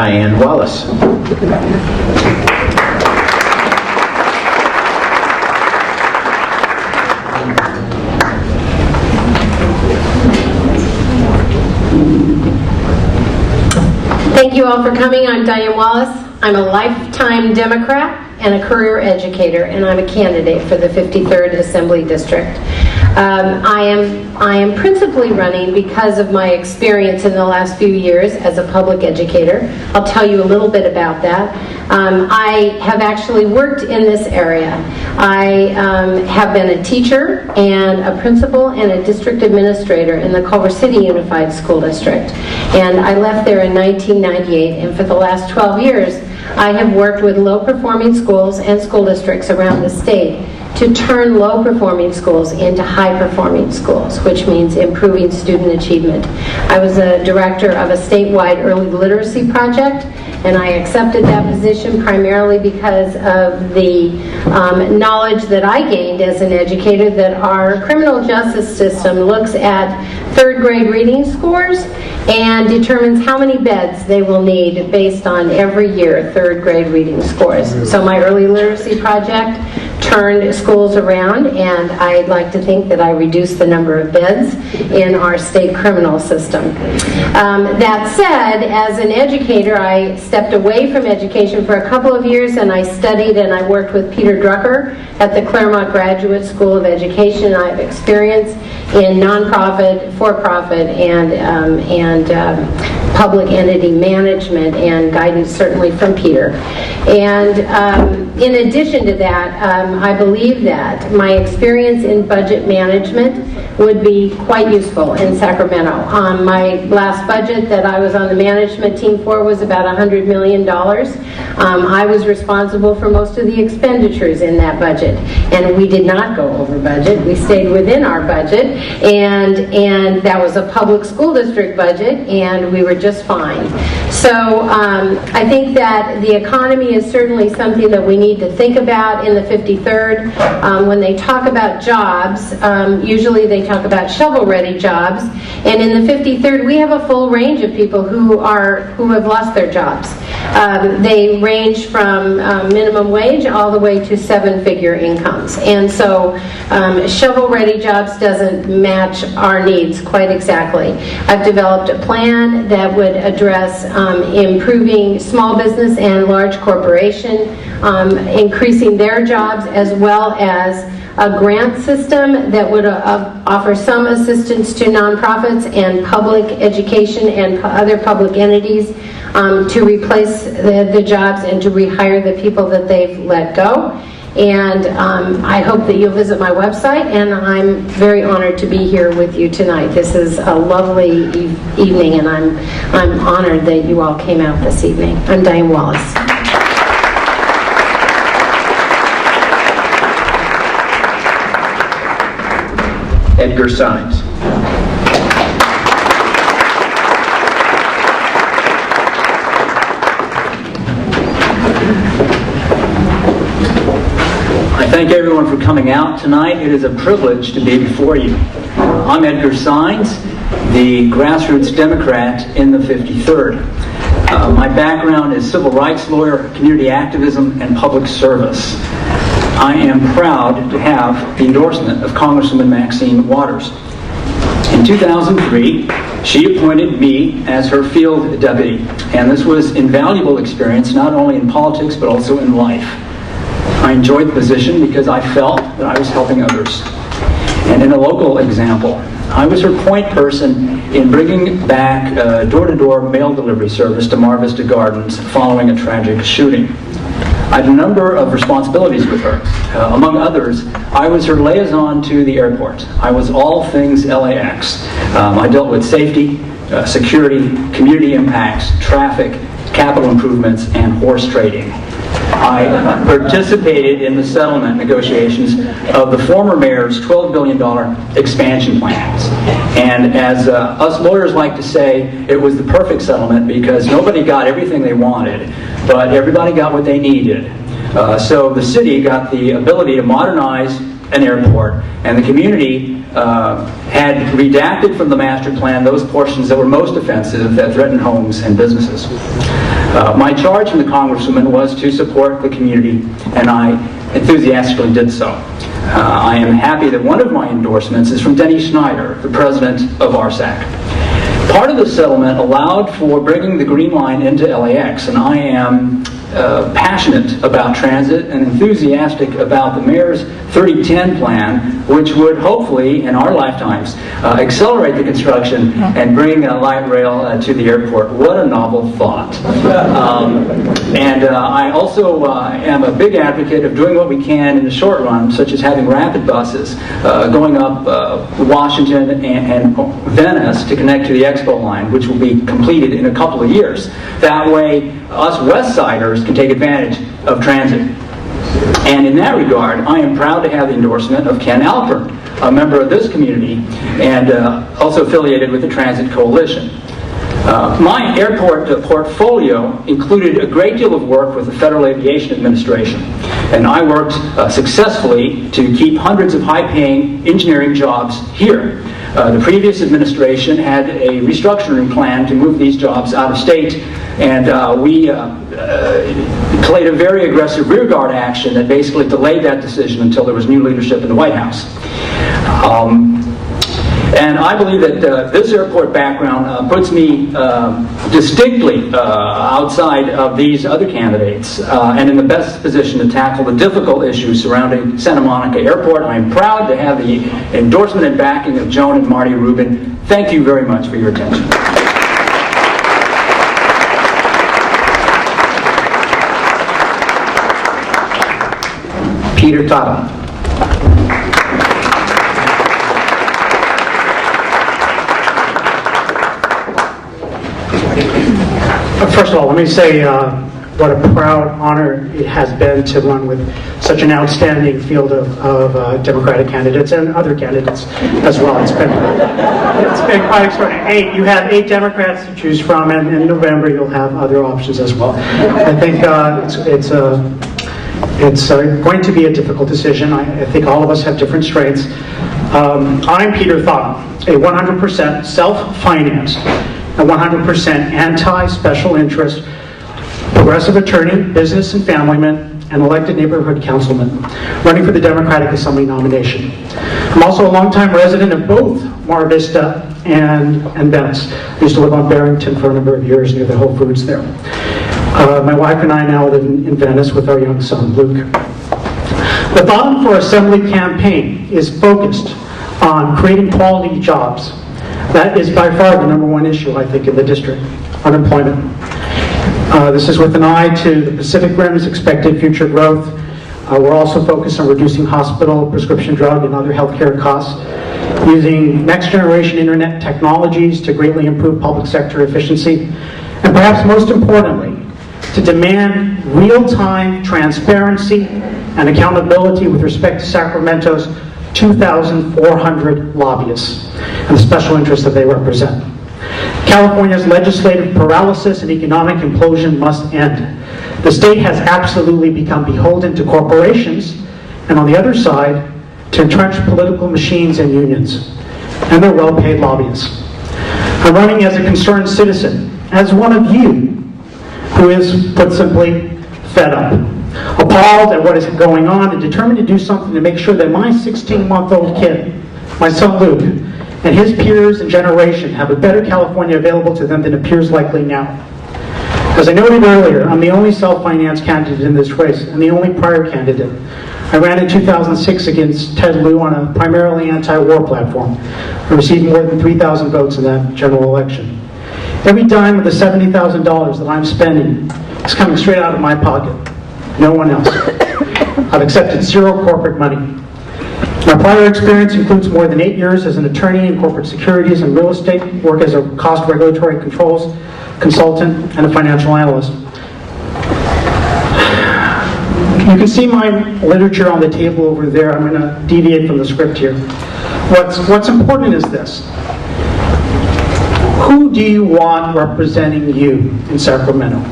Diane Wallace. Thank you all for coming. I'm Diane Wallace. I'm a lifetime Democrat and a career educator, and I'm a candidate for the 53rd Assembly District. I am principally running because of my experience in the last few years as a public educator. I'll tell you a little bit about that. I have actually worked in this area. I have been a teacher and a principal and a district administrator in the Culver City Unified School District. And I left there in 1998, and for the last 12 years, I have worked with low-performing schools and school districts around the state to turn low-performing schools into high-performing schools, which means improving student achievement. I was a director of a statewide early literacy project, and I accepted that position primarily because of the knowledge that I gained as an educator that our criminal justice system looks at third grade reading scores and determines how many beds they will need based on every year third grade reading scores. So my early literacy project turned schools around, and I'd like to think that I reduced the number of beds in our state criminal system. That said, as an educator, I stepped away from education for a couple of years, and I studied and I worked with Peter Drucker at the Claremont Graduate School of Education. I have experience in nonprofit, for-profit, and public entity management and guidance, certainly from Peter. And in addition to that, I believe that my experience in budget management would be quite useful in Sacramento. My last budget that I was on the management team for was about $100 million. I was responsible for most of the expenditures in that budget, and we did not go over budget. We stayed within our budget, and that was a public school district budget, and we were just fine. So I think that the economy is certainly something that we need to think about in the 53rd. When they talk about jobs, usually they talk about shovel-ready jobs, and in the 53rd we have a full range of people who have lost their jobs. They range from minimum wage all the way to seven-figure incomes, and so shovel-ready jobs doesn't match our needs quite exactly. I've developed a plan that would address improving small business and large corporation, increasing their jobs, as well as a grant system that would offer some assistance to nonprofits and public education and other public entities to replace the jobs and to rehire the people that they've let go. And I hope that you'll visit my website, and I'm very honored to be here with you tonight. This is a lovely evening, and I'm honored that you all came out this evening. I'm Diane Wallace. Edgar Saenz. I thank everyone for coming out tonight. It is a privilege to be before you. I'm Edgar Saenz, the grassroots Democrat in the 53rd. My background is civil rights lawyer, community activism, and public service. I am proud to have the endorsement of Congresswoman Maxine Waters. In 2003, she appointed me as her field deputy, and this was invaluable experience not only in politics but also in life. I enjoyed the position because I felt that I was helping others. And in a local example, I was her point person in bringing back door-to-door mail delivery service to Mar Vista Gardens following a tragic shooting. I had a number of responsibilities with her. Among others, I was her liaison to the airport. I was all things LAX. I dealt with safety, security, community impacts, traffic, capital improvements, and horse trading. I participated in the settlement negotiations of the former mayor's $12 billion expansion plans. And as us lawyers like to say, it was the perfect settlement because nobody got everything they wanted, but everybody got what they needed. So the city got the ability to modernize an airport, and the community had redacted from the master plan those portions that were most offensive that threatened homes and businesses. My charge from the Congresswoman was to support the community, and I enthusiastically did so. I am happy that one of my endorsements is from Denny Schneider, the president of RSAC. Part of the settlement allowed for bringing the Green Line into LAX, and I am passionate about transit and enthusiastic about the mayor's 3010 plan, which would hopefully, in our lifetimes, accelerate the construction and bring light rail to the airport. What a novel thought. I also am a big advocate of doing what we can in the short run, such as having rapid buses going up Washington and Venice to connect to the Expo line, which will be completed in a couple of years. That way, us West Siders can take advantage of transit. And in that regard, I am proud to have the endorsement of Ken Alpern, a member of this community and also affiliated with the Transit Coalition. My airport portfolio included a great deal of work with the Federal Aviation Administration, and I worked successfully to keep hundreds of high-paying engineering jobs here. The previous administration had a restructuring plan to move these jobs out of state, and we played a very aggressive rearguard action that basically delayed that decision until there was new leadership in the White House. And I believe that this airport background puts me distinctly outside of these other candidates and in the best position to tackle the difficult issues surrounding Santa Monica Airport. I'm proud to have the endorsement and backing of Joan and Marty Rubin. Thank you very much for your attention. Peter Thottam. First of all, let me say what a proud honor it has been to run with such an outstanding field of Democratic candidates and other candidates as well. It's been quite extraordinary. You have 8 Democrats to choose from, and in November you'll have other options as well. I think it's going to be a difficult decision. I think all of us have different strengths. I'm Peter Thottam, a 100% self-financed, a 100% anti-special interest, progressive attorney, business and familyman, and elected neighborhood councilman, running for the Democratic Assembly nomination. I'm also a longtime resident of both Mar Vista and Venice. I used to live on Barrington for a number of years near the Whole Foods there. My wife and I now live in Venice with our young son, Luke. The Thottam for Assembly campaign is focused on creating quality jobs. That is by far the #1 issue, I think, in the district, unemployment. This is with an eye to the Pacific Rim's expected future growth. We're also focused on reducing hospital, prescription drug, and other healthcare costs, using next-generation internet technologies to greatly improve public sector efficiency, and perhaps most importantly, to demand real-time transparency and accountability with respect to Sacramento's 2,400 lobbyists and the special interests that they represent. California's legislative paralysis and economic implosion must end. The state has absolutely become beholden to corporations, and on the other side, to entrenched political machines and unions, and their well-paid lobbyists. I'm running as a concerned citizen, as one of you, who is, put simply, fed up, appalled at what is going on, and determined to do something to make sure that my 16-month-old kid, my son Luke, and his peers and generation have a better California available to them than appears likely now. As I noted earlier, I'm the only self-financed candidate in this race, and the only prior candidate. I ran in 2006 against Ted Lieu on a primarily anti-war platform. I received more than 3,000 votes in that general election. Every dime of the $70,000 that I'm spending is coming straight out of my pocket. No one else. I've accepted zero corporate money. My prior experience includes more than 8 years as an attorney in corporate securities and real estate, work as a cost regulatory controls consultant, and a financial analyst. You can see my literature on the table over there. I'm going to deviate from the script here. What's important is this. Who do you want representing you in Sacramento?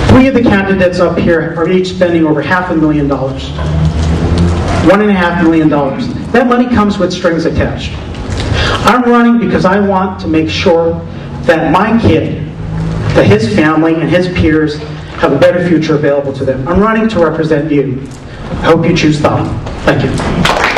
3 of the candidates up here are each spending over $500,000. $1.5 million. That money comes with strings attached. I'm running because I want to make sure that my kid that his family and his peers have a better future available to them. I'm running to represent you. I hope you choose Thottam. Thank you.